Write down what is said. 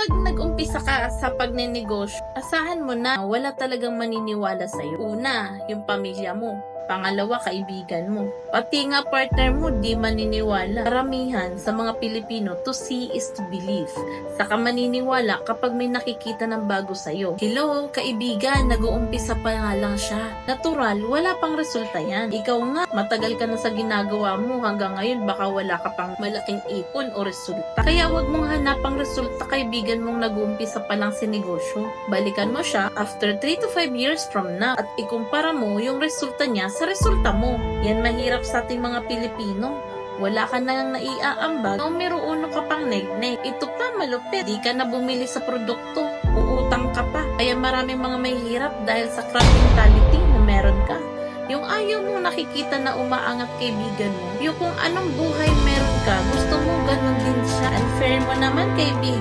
Kapag nag-umpisa ka sa pagninegosyo, asahan mo na wala talagang maniniwala sa'yo. Una, yung pamilya mo. Pangalawa, kaibigan mo. Pati nga partner mo, di maniniwala. Karamihan sa mga Pilipino, to see is to believe. Saka maniniwala kapag may nakikita ng bago sa'yo. Hello, kaibigan, nag-uumpisa pa nga lang siya. Natural, wala pang resulta yan. Ikaw nga, matagal ka na sa ginagawa mo, hanggang ngayon baka wala ka pang malaking ipon o resulta. Kaya wag mong hanapang resulta, kaibigan mong nag-uumpisa pa lang sa negosyo. Balikan mo siya after 3 to 5 years from now at ikumpara mo yung resulta niya sa resulta mo. Yan mahirap sa ating mga Pilipino. Wala ka nang naiaambag, numero uno ka pang neg-neg. Ito pa malupit, di ka na bumili sa produkto, uutang ka pa. Kaya maraming mga mahirap dahil sa crab mentality na meron ka. Yung ayaw mo nakikita na umaangat kaibigan mo, yung kung anong buhay meron ka, gusto mo ganun din siya. Unfair mo naman kaibigan.